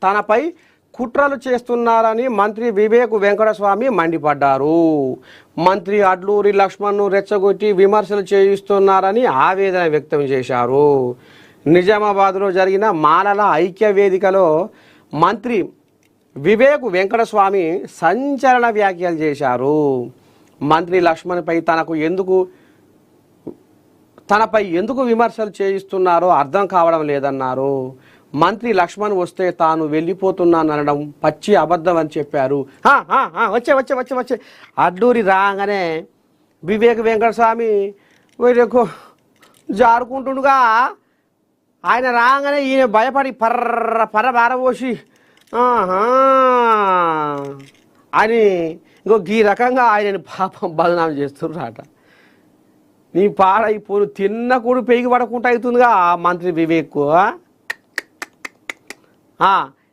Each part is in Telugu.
తనపై కుట్రలు చేస్తున్నారని మంత్రి వివేక్ వెంకటస్వామి మండిపడ్డారు. మంత్రి అడ్లూరి లక్ష్మణ్ను రెచ్చగొట్టి విమర్శలు చేయిస్తున్నారని ఆవేదన వ్యక్తం చేశారు. నిజామాబాద్లో జరిగిన మాలల ఐక్య వేదికలో మంత్రి వివేక్ వెంకటస్వామి సంచలన వ్యాఖ్యలు చేశారు. మంత్రి లక్ష్మణ్పై తనపై ఎందుకు విమర్శలు చేయిస్తున్నారో అర్థం కావడం లేదన్నారు. మంత్రి లక్ష్మణ్ వస్తే తాను వెళ్ళిపోతున్నాననడం పచ్చి అబద్ధం అని చెప్పారు. వచ్చే వచ్చే వచ్చే వచ్చే అడ్లూరి రాగానే వివేక్ వెంకటస్వామి జారుకుంటుండగా ఆయన రాగానే ఈయన భయపడి పర్ర పారబోసి అని ఈ రకంగా ఆయనని పాపం బదనాం చేస్తున్నారట. నీ పాడైపోను తిన్న కూడా పెరిగి పడకుండా అవుతుందిగా మంత్రి వివేక్.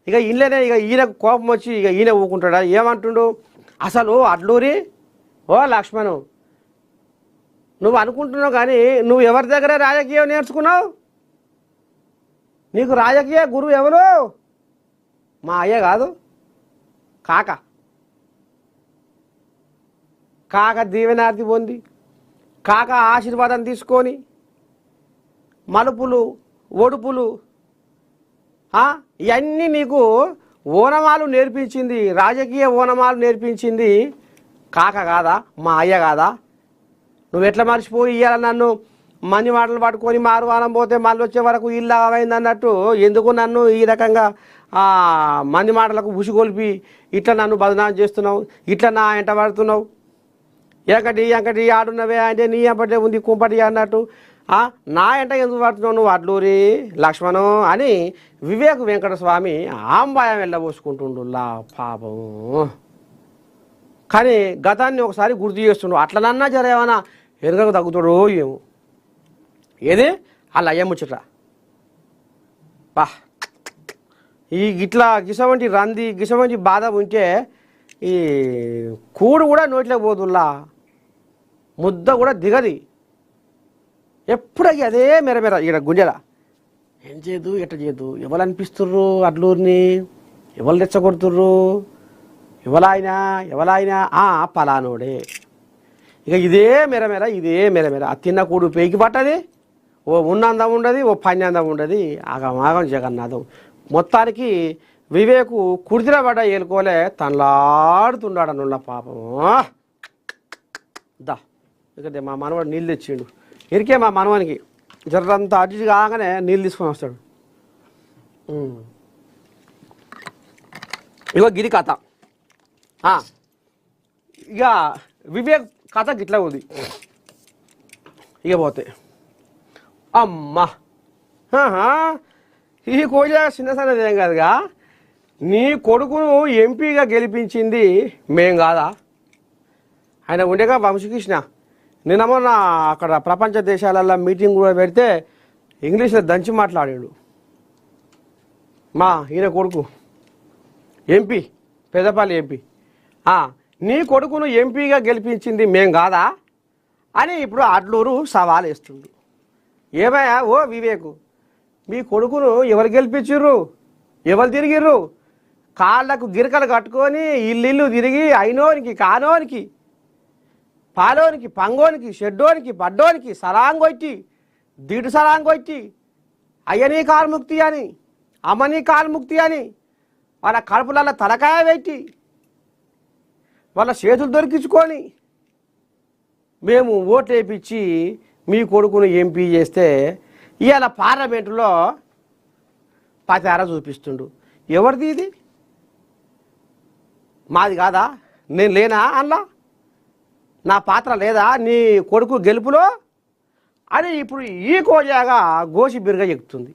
ఇక ఇళ్ళనే ఈయనకు కోపం వచ్చి ఈయన ఊకుంటాడా? ఏమంటుండు అసలు అడ్లూరి? ఓ లక్ష్మణు, నువ్వు అనుకుంటున్నావు కానీ నువ్వు ఎవరి దగ్గర రాజకీయం నేర్చుకున్నావు? నీకు రాజకీయ గురువు ఎవరు? మా అయ్య కాదు, కాక దీవెనార్తి పొంది కాక ఆశీర్వాదం తీసుకొని మలుపులు ఒడుపులు ఇవన్నీ నీకు ఓనమాలు నేర్పించింది, రాజకీయ ఓనమాలు నేర్పించింది కాక కాదా, మా అయ్య కాదా? నువ్వు ఎట్లా మర్చిపోయి ఇయ్యాల నన్ను మంది మాటలు పట్టుకొని మారువారం పోతే మళ్ళీ వచ్చే వరకు ఇల్లు అయింది అన్నట్టు ఎందుకు నన్ను ఈ రకంగా మంది మాటలకు ఉసిగొల్పి ఇట్లా నన్ను బదనాం చేస్తున్నావు, ఇట్లా నా ఎంట పడుతున్నావు? ఎంకటి ఆడున్నవే అంటే నీ ఎంపటే ఉంది కుంపటి అన్నట్టు నా ఎంట ఎందుకు పడుతున్నావు నువ్వు అడ్లూరి లక్ష్మణు అని వివేక్ వెంకటస్వామి ఆంబాయం వెళ్ళబోసుకుంటుండులా పాపం. కానీ గతాన్ని ఒకసారి గుర్తు చేస్తుండు. అట్లనన్నా జరేమన్నా ఎరుగకు తగ్గుతాడో ఏమో. ఏది అలా అయ్యముచ్చట బా ఈ గిట్లా గిసవంటి రంది గిసవంటి బాధ ఉంటే ఈ కూడు కూడా నోట్లోకి పోతుల్లా, ముద్ద కూడా దిగది. ఎప్పుడకి అదే మెరమెర ఇక్కడ గుంజెల ఏం చేయదు ఎట్ట చేయదు. ఎవరు అనిపిస్తుర్రు అడ్లూరిని, ఎవరు రెచ్చగొడుతుర్రు, ఎవలాయినా పలానోడే. ఇక ఇదే మెరమెర ఆ తిన్న కూడు పేకి పట్టది, ఓ ఉన్నందం ఉండదు, ఓ పన్నందం ఉండదు, ఆగమాగం జగన్నాథం. మొత్తానికి వివేకు కుడితిన పడ్డ ఏలుకోలే తనలాడుతున్నాడనున్న పాపం. దా ఇక్కడ మా మనవాడు నీళ్ళు తెచ్చిండు. ఇరికే మా మనవానికి జర్రంతా అడ్జస్ట్ కాగానే నీళ్ళు తీసుకొని వస్తాడు. ఇగో గిరి కథ. ఇక వివేక్ కథ గిట్లా ఉంది. ఇక పోతే అమ్మా ఈ కోజా చిన్న సన్నదేం కాదుగా, నీ కొడుకును ఎంపీగా గెలిపించింది మేం కాదా? ఆయన ఉండేగా వంశకృష్ణ. నిన్న మొన్న అక్కడ ప్రపంచ దేశాలల్లో మీటింగ్ కూడా పెడితే ఇంగ్లీష్లో దంచి మాట్లాడాడు. ఈయన కొడుకు ఎంపీ, పెద్దపల్లి ఎంపీ. నీ కొడుకును ఎంపీగా గెలిపించింది మేం కాదా అని ఇప్పుడు అడ్లూరు సవాల్ వేస్తుండు. ఏమయ్యా ఓ వివేకు, మీ కొడుకును ఎవరు గెలిపించిర్రు, ఎవరు తిరిగిర్రు? కాళ్ళకు గిరకలు కట్టుకొని ఇల్లు తిరిగి అయినోనికి కానోనికి పాలోనికి పంగోనికి షెడ్డోనికి బడ్డోనికి సలాంగొట్టి దిడు సలాంగొట్టి అయ్యనీ కాల్ముక్తి అని అమ్మనీ కాల్ముక్తి అని వాళ్ళ కడుపులలో తలకాయ పెట్టి వాళ్ళ చేతులు దొరికించుకొని మేము ఓట్లేపించి మీ కొడుకును ఎంపీ చేస్తే ఇవాళ పార్లమెంటులో పతార చూపిస్తుండు. ఎవరిది ఇది? మాది కాదా? నేను లేనా అందులో? నా పాత్ర లేదా నీ కొడుకు గెలుపులో అని ఇప్పుడు ఈ కోజాగా గోసి బిరుగా ఎక్కుతుంది.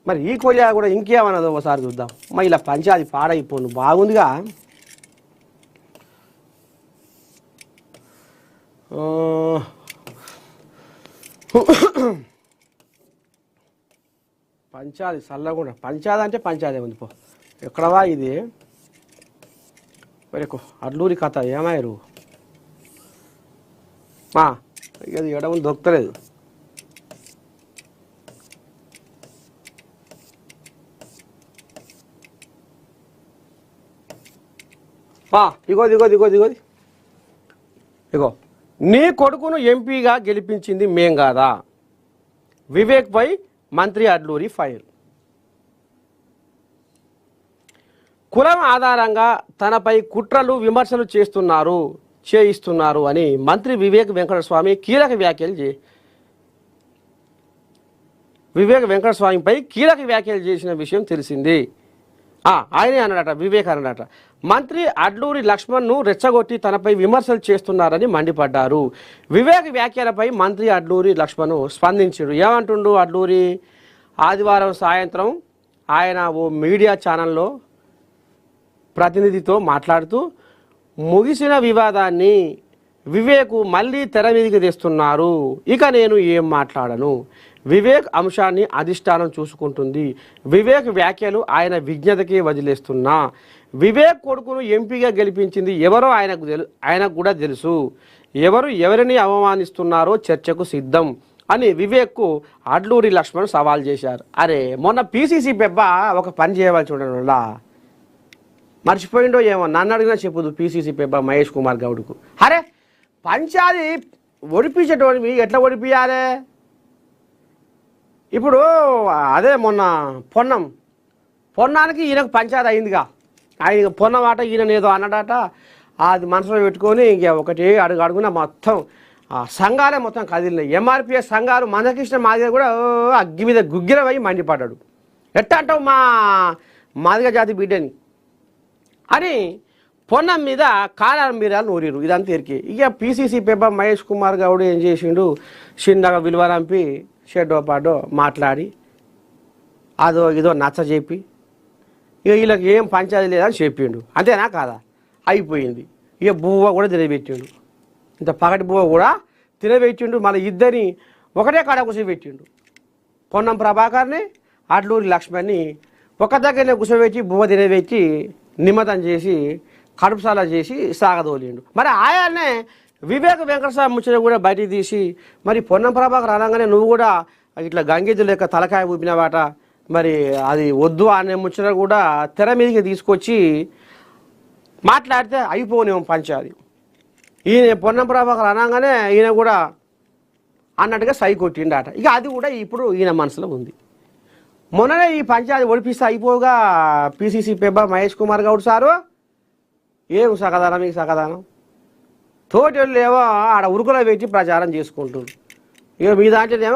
మరి ఈ కోజా కూడా ఇంకేమన్నదో ఒకసారి చూద్దాం. మరి ఇలా పంచాది పాడైపోను బాగుందిగా. పంచాది చల్లకుండా పంచాది అంటే పంచాదే ఉంది పో. ఎక్కడవా ఇది? మరికో అడ్లూరి కథ ఏమాయరు అది ఎడమ దొరకలేదు. ఇగో ఇగో ఇగో ఇగో ఇగో నీ కొడుకును ఎంపీగా గెలిపించింది మేం కాదా? వివేక్ పై మంత్రి అడ్లూరి ఫైర్. కులం ఆధారంగా తనపై కుట్రలు విమర్శలు చేయిస్తున్నారు అని మంత్రి వివేక్ వెంకటస్వామి వెంకటస్వామిపై కీలక వ్యాఖ్యలు చేసిన విషయం తెలిసింది. ఆయనే అన్నాడట, వివేక్ అన్నాడట, మంత్రి అడ్లూరి లక్ష్మణ్ను రెచ్చగొట్టి తనపై విమర్శలు చేస్తున్నారని మండిపడ్డారు. వివేక్ వ్యాఖ్యలపై మంత్రి అడ్లూరి లక్ష్మణ్ స్పందించాడు. ఏమంటుండు అడ్లూరి? ఆదివారం సాయంత్రం ఆయన ఓ మీడియా ఛానల్లో ప్రతినిధితో మాట్లాడుతూ ముగిసిన వివాదాన్ని వివేక్ మళ్ళీ తెర మీదకి తెస్తున్నారు. ఇక నేను ఏం మాట్లాడను. వివేక్ అంశాన్ని అధిష్టానం చూసుకుంటుంది. వివేక్ వ్యాఖ్యలు ఆయన విజ్ఞతకే వదిలేస్తున్నా. వివేక్ కొడుకును ఎంపీగా గెలిపించింది ఎవరో ఆయనకు కూడా తెలుసు. ఎవరిని అవమానిస్తున్నారో చర్చకు సిద్ధం అని వివేక్కు అడ్లూరి లక్ష్మణ్ సవాల్ చేశారు. అరే మొన్న పీసీసీ పెబ్బ ఒక పని చేయవాలి చూడండి, మర్చిపోయిండో ఏమో, నన్ను అడిగినా చెప్పుదు పీసీసీ పెబ్బ మహేష్ కుమార్ గౌడ్కు. అరే పంచాది ఒడిపించేటోడివి ఎట్లా ఒడిపియాలే? ఇప్పుడు అదే మొన్న పొన్నానికి ఈయనకు పంచాయతీ అయిందిగా, ఆయన పొన్నమాట ఈయన ఏదో అన్నాడట, అది మనసులో పెట్టుకొని ఇంక ఒకటి అడుగున మొత్తం సంఘాలే మొత్తం కదిలినాయి. ఎంఆర్పిఎస్ సంఘాలు మందకృష్ణ మాదిగ కూడా అగ్గి మీద గుగ్గిరవై మండిపడ్డాడు. ఎట్ట అంటావు మా మాదిగ జాతి బిడ్డని అని పొన్నం మీద కాలాల మీద నూరిరు. ఇదంతా ఎరికే. ఇక పీసీసీ పెబ్బ మహేష్ కుమార్ గౌడ్ ఏం చేసిండు, చిన్నగా విలువరంపి షెడ్డో పాడో మాట్లాడి అదో ఇదో నచ్చ చెప్పి ఇక వీళ్ళకి ఏం పంచాయతీ లేదని చెప్పిండు. అంతేనా కాదా? అయిపోయింది. ఇక బువ్వ కూడా తినబెట్టిండు, ఇంత పగటి బువ్వ కూడా తినబెట్టిండు. మన ఇద్దరిని ఒకటే కాడ కూర్చోబెట్టిండు. పొన్నం ప్రభాకర్ని అడ్లూరి లక్ష్మణ్ని ఒక దగ్గరనే కూర్చోబెట్టి బువ్వ తినబెట్టి నిమ్మతం చేసి కడుపుసాల చేసి సాగదోలిండు. మరి ఆయనే వివేక్ వెంకటస్వామి ముచ్చట కూడా బయటికి తీసి మరి పొన్నం ప్రభాకర్ అనగానే నువ్వు కూడా ఇట్లా గంగెద్దు లెక్క తలకాయ ఊపినవాట, మరి అది వద్దు అనే ముచ్చట కూడా తెర మీదకి తీసుకొచ్చి మాట్లాడితే అయిపోనేమో పంచాది. ఈయన పొన్నం ప్రభాకర్ అనగానే ఈయన కూడా అన్నట్టుగా సై కొట్టిండట. ఇక అది కూడా ఇప్పుడు ఈయన మనసులో ఉంది. మొన్ననే ఈ పంచాయతీ ఒడిపిస్తే అయిపోగా పీసీసీ పెబ్బ మహేష్ కుమార్ గౌడ్ సారు ఏం సకదానం, మీకు సకదానం తోటి ఏమో ఆడ ఉరుకులో పెట్టి ప్రచారం చేసుకుంటారు. ఇక మీ దాంట్లో